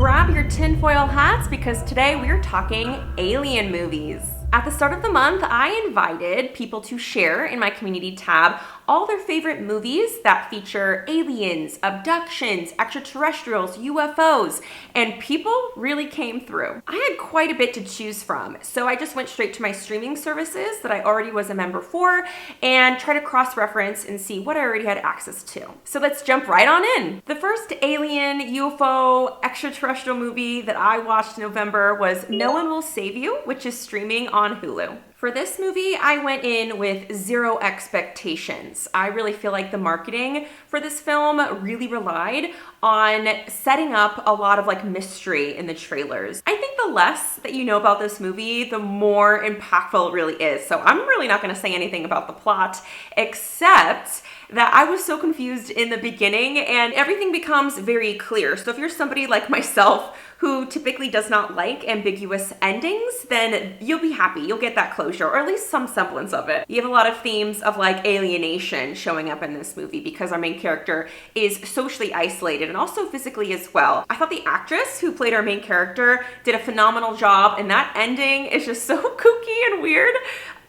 Grab your tinfoil hats because today we're talking alien movies. At the start of the month, I invited people to share in my community tab all their favorite movies that feature aliens, abductions, extraterrestrials, UFOs, and people really came through. I had quite a bit to choose from, so I just went straight to my streaming services that I already was a member for and try to cross-reference and see what I already had access to. So let's jump right on in. The first alien, UFO, extraterrestrial movie that I watched in November was No One Will Save You, which is streaming on Hulu. For this movie, I went in with zero expectations. I really feel like the marketing for this film really relied on setting up a lot of mystery in the trailers. I think the less that you know about this movie, the more impactful it really is. So I'm really not gonna say anything about the plot, except that I was so confused in the beginning and everything becomes very clear. So if you're somebody like myself who typically does not like ambiguous endings, then you'll be happy. You'll get that closure, or at least some semblance of it. You have a lot of themes of alienation showing up in this movie because our main character is socially isolated and also physically as well. I thought the actress who played our main character did a phenomenal job, and that ending is just so kooky and weird.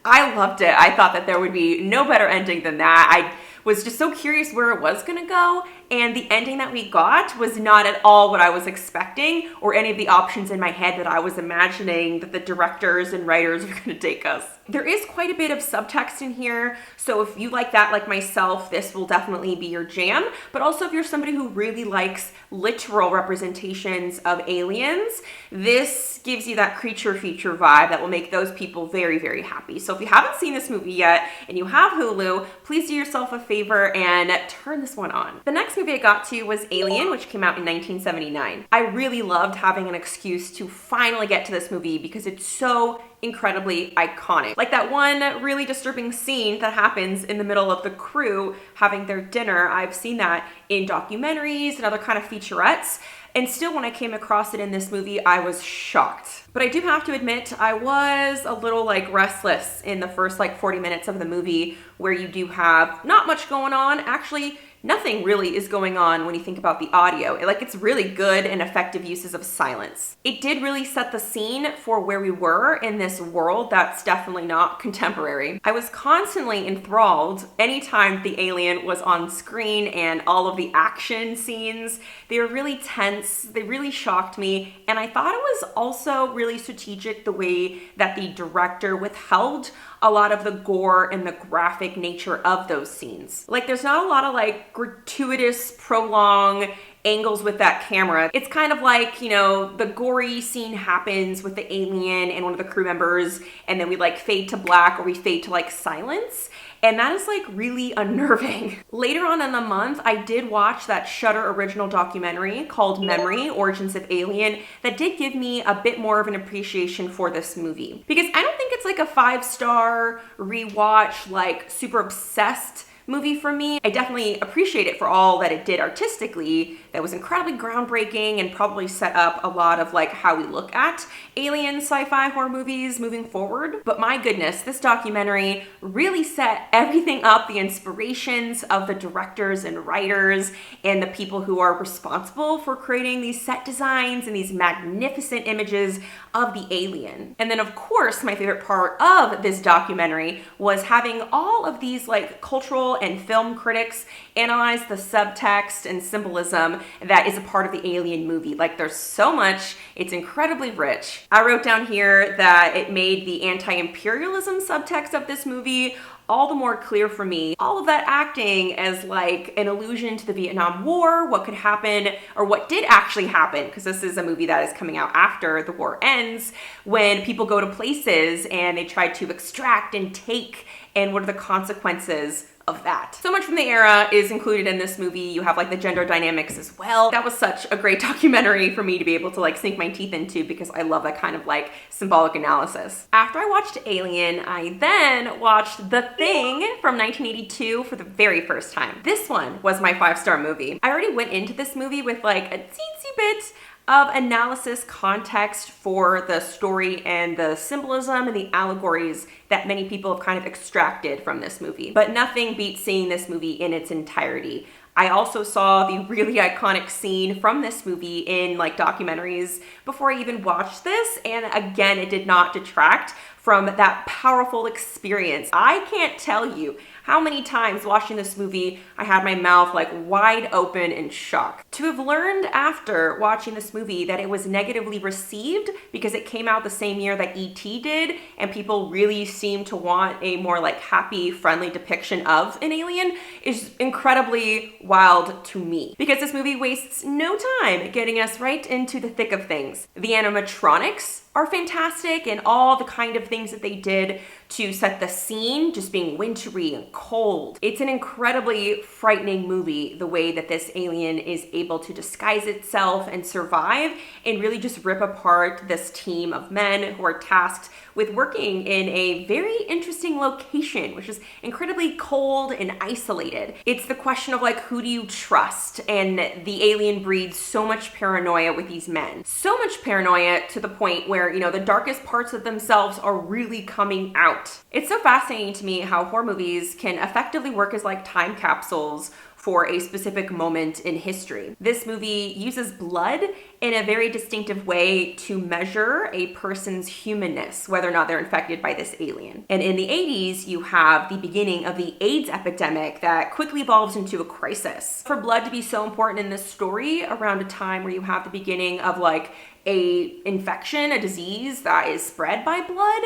I loved it. I thought that there would be no better ending than that. I was just so curious where it was gonna go, and the ending that we got was not at all what I was expecting or any of the options in my head that I was imagining that the directors and writers were gonna take us. There is quite a bit of subtext in here, so if you like that like myself, this will definitely be your jam, but also if you're somebody who really likes literal representations of aliens, this gives you that creature feature vibe that will make those people very, very happy. So if you haven't seen this movie yet and you have Hulu, please do yourself a favor and turn this one on. The next movie I got to was Alien, which came out in 1979. I really loved having an excuse to finally get to this movie because it's so incredibly iconic. Like that one really disturbing scene that happens in the middle of the crew having their dinner. I've seen that in documentaries and other kind of featurettes. And still, when I came across it in this movie, I was shocked. But I do have to admit, I was a little restless in the first 40 minutes of the movie, where you do have not much going on. Actually, nothing really is going on when you think about the audio. It's really good and effective uses of silence. It did really set the scene for where we were in this world that's definitely not contemporary. I was constantly enthralled anytime the alien was on screen, and all of the action scenes, they were really tense, they really shocked me, and I thought it was also really strategic the way that the director withheld a lot of the gore and the graphic nature of those scenes. There's not a lot of gratuitous, prolonged angles with that camera. It's kind of the gory scene happens with the alien and one of the crew members, and then we fade to black or we fade to silence. And that is really unnerving. Later on in the month, I did watch that Shudder original documentary called Memory, Origins of Alien, that did give me a bit more of an appreciation for this movie. Because I don't think it's a 5-star rewatch, super obsessed movie for me. I definitely appreciate it for all that it did artistically. That was incredibly groundbreaking and probably set up a lot of how we look at alien sci-fi horror movies moving forward. But my goodness, this documentary really set everything up, the inspirations of the directors and writers and the people who are responsible for creating these set designs and these magnificent images of the alien. And then of course, my favorite part of this documentary was having all of these cultural and film critics analyze the subtext and symbolism that is a part of the alien movie. There's so much, it's incredibly rich. I wrote down here that it made the anti-imperialism subtext of this movie all the more clear for me. All of that acting as an allusion to the Vietnam War, what could happen, or what did actually happen, because this is a movie that is coming out after the war ends, when people go to places and they try to extract and take, and what are the consequences of that. So much from the era is included in this movie. You have the gender dynamics as well. That was such a great documentary for me to be able to sink my teeth into, because I love that kind of symbolic analysis. After I watched Alien, I then watched The Thing from 1982 for the very first time. This one was my 5-star movie. I already went into this movie with a teensy bit of analysis context for the story and the symbolism and the allegories that many people have kind of extracted from this movie. But nothing beats seeing this movie in its entirety. I also saw the really iconic scene from this movie in like documentaries before I even watched this. And again, it did not detract from that powerful experience. I can't tell you how many times watching this movie I had my mouth like wide open in shock. To have learned after watching this movie that it was negatively received because it came out the same year that E.T. did, and people really seemed to want a more like happy, friendly depiction of an alien is incredibly wild to me. Because this movie wastes no time getting us right into the thick of things. The animatronics are fantastic, and all the kind of things that they did to set the scene just being wintry and cold. It's an incredibly frightening movie, the way that this alien is able to disguise itself and survive and really just rip apart this team of men who are tasked with working in a very interesting location, which is incredibly cold and isolated. It's the question of like, who do you trust? And the alien breeds so much paranoia with these men. So much paranoia to the point where, you know, the darkest parts of themselves are really coming out. It's so fascinating to me how horror movies can effectively work as like time capsules for a specific moment in history. This movie uses blood in a very distinctive way to measure a person's humanness, whether or not they're infected by this alien. And in the 80s, you have the beginning of the AIDS epidemic that quickly evolves into a crisis. For blood to be so important in this story around a time where you have the beginning of like a infection, a disease that is spread by blood,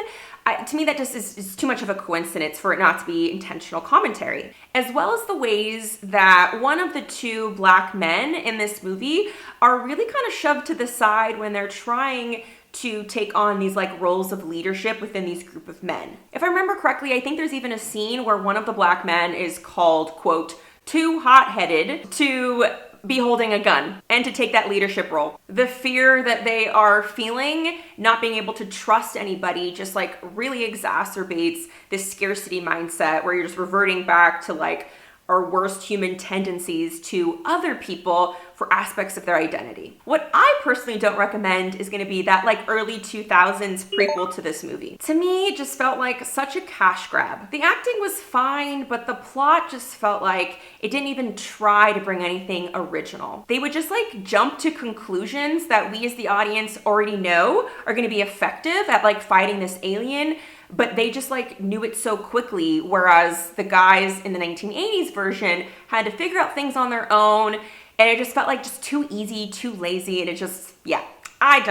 to me that just is too much of a coincidence for it not to be intentional commentary. As well as the ways that one of the two black men in this movie are really kind of shoved to the side when they're trying to take on these like roles of leadership within these group of men. If I remember correctly, I think there's even a scene where one of the black men is called, quote, too hot-headed to be holding a gun and to take that leadership role. The fear that they are feeling, not being able to trust anybody, just like really exacerbates this scarcity mindset where you're just reverting back to like our worst human tendencies to other people for aspects of their identity. What I personally don't recommend is going to be that like early 2000s prequel to this movie. To me, it just felt like such a cash grab. The acting was fine, but the plot just felt like it didn't even try to bring anything original. They would just like jump to conclusions that we as the audience already know are going to be effective at like fighting this alien, but they just like knew it so quickly, whereas the guys in the 1980s version had to figure out things on their own, and it just felt like just too easy, too lazy, and it just, yeah. I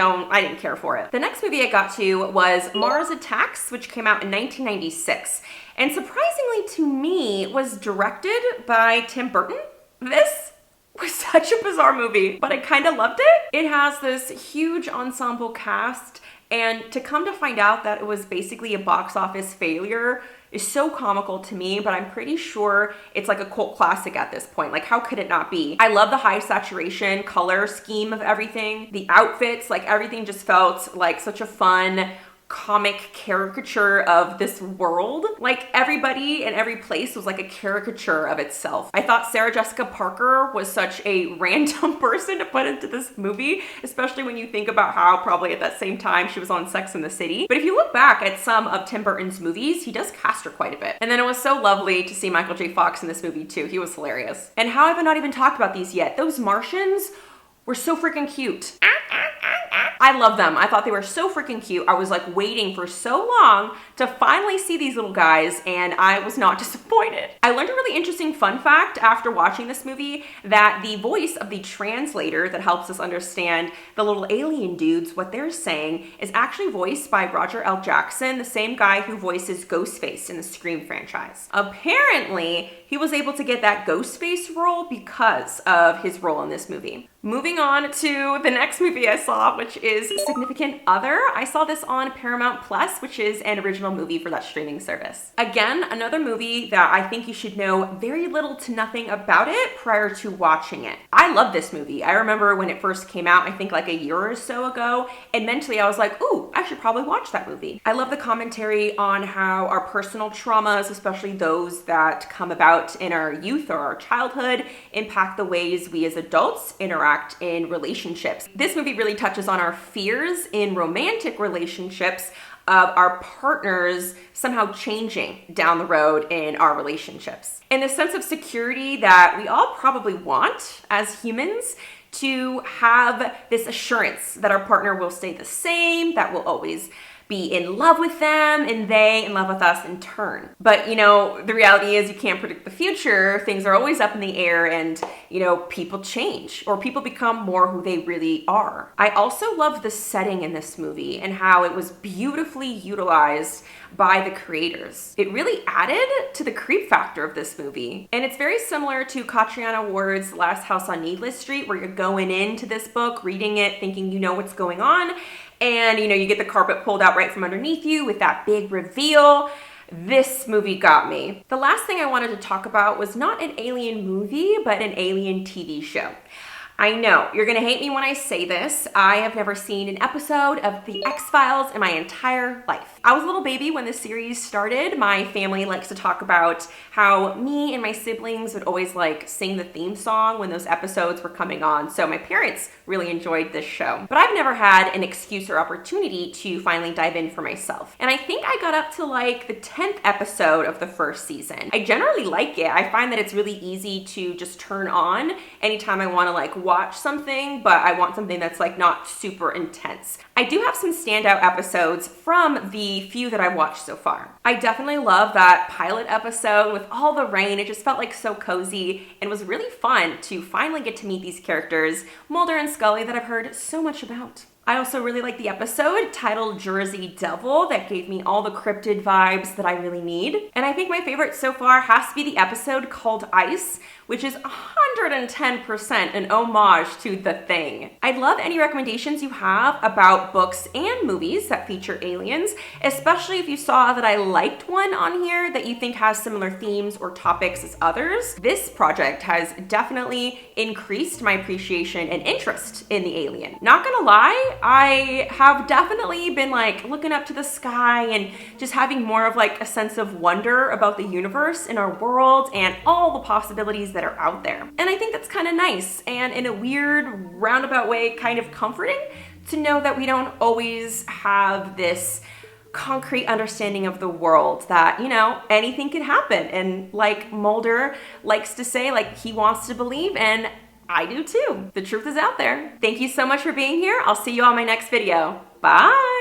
didn't care for it. The next movie I got to was Mars Attacks, which came out in 1996, and surprisingly to me was directed by Tim Burton. This was such a bizarre movie, but I kind of loved it. It has this huge ensemble cast, and to come to find out that it was basically a box office failure is so comical to me, but I'm pretty sure it's like a cult classic at this point. Like, how could it not be? I love the high saturation color scheme of everything. The outfits, like everything just felt like such a fun comic caricature of this world. Like everybody and every place was like a caricature of itself. I thought Sarah Jessica Parker was such a random person to put into this movie, especially when you think about how probably at that same time she was on Sex and the City. But if you look back at some of Tim Burton's movies, he does cast her quite a bit. And then it was so lovely to see Michael J. Fox in this movie too. He was hilarious. And how have I not even talked about these yet? Those Martians were so freaking cute. I love them. I thought they were so freaking cute. I was like waiting for so long to finally see these little guys, and I was not disappointed. I learned a really interesting fun fact after watching this movie, that the voice of the translator that helps us understand the little alien dudes, what they're saying, is actually voiced by Roger L. Jackson, the same guy who voices Ghostface in the Scream franchise. Apparently, he was able to get that Ghostface role because of his role in this movie. Moving on to the next movie I saw, which is Significant Other. I saw this on Paramount Plus, which is an original movie for that streaming service. Again, another movie that I think you should know very little to nothing about it prior to watching it. I love this movie. I remember when it first came out, I think like a year or so ago, and mentally I was like, ooh, I should probably watch that movie. I love the commentary on how our personal traumas, especially those that come about in our youth or our childhood, impact the ways we as adults interact impact in relationships. This movie really touches on our fears in romantic relationships of our partners somehow changing down the road in our relationships. And the sense of security that we all probably want as humans, to have this assurance that our partner will stay the same, that we'll always be in love with them and they in love with us in turn. But the reality is you can't predict the future. Things are always up in the air and people change or people become more who they really are. I also love the setting in this movie and how it was beautifully utilized by the creators. It really added to the creep factor of this movie. And it's very similar to Catriona Ward's Last House on Needless Street, where you're going into this book, reading it, thinking you know what's going on, and you get the carpet pulled out right from underneath you with that big reveal. This movie got me. The last thing I wanted to talk about was not an alien movie, but an alien TV show. I know, you're gonna hate me when I say this. I have never seen an episode of The X-Files in my entire life. I was a little baby when the series started. My family likes to talk about how me and my siblings would always sing the theme song when those episodes were coming on. So my parents really enjoyed this show. But I've never had an excuse or opportunity to finally dive in for myself. And I think I got up to the 10th episode of the first season. I generally like it. I find that it's really easy to just turn on anytime I wanna watch something, but I want something that's not super intense. I do have some standout episodes from the few that I've watched so far. I definitely love that pilot episode with all the rain. It just felt so cozy and was really fun to finally get to meet these characters, Mulder and Scully, that I've heard so much about. I also really like the episode titled Jersey Devil. That gave me all the cryptid vibes that I really need. And I think my favorite so far has to be the episode called Ice, which is 110% an homage to The Thing. I'd love any recommendations you have about books and movies that feature aliens, especially if you saw that I liked one on here that you think has similar themes or topics as others. This project has definitely increased my appreciation and interest in the alien. Not gonna lie, I have definitely been looking up to the sky and just having more of a sense of wonder about the universe and our world and all the possibilities that are out there. And I think that's kind of nice and in a weird roundabout way kind of comforting to know that we don't always have this concrete understanding of the world, that anything can happen, and Mulder likes to say, he wants to believe, and I do too. The truth is out there. Thank you so much for being here. I'll see you on my next video. Bye.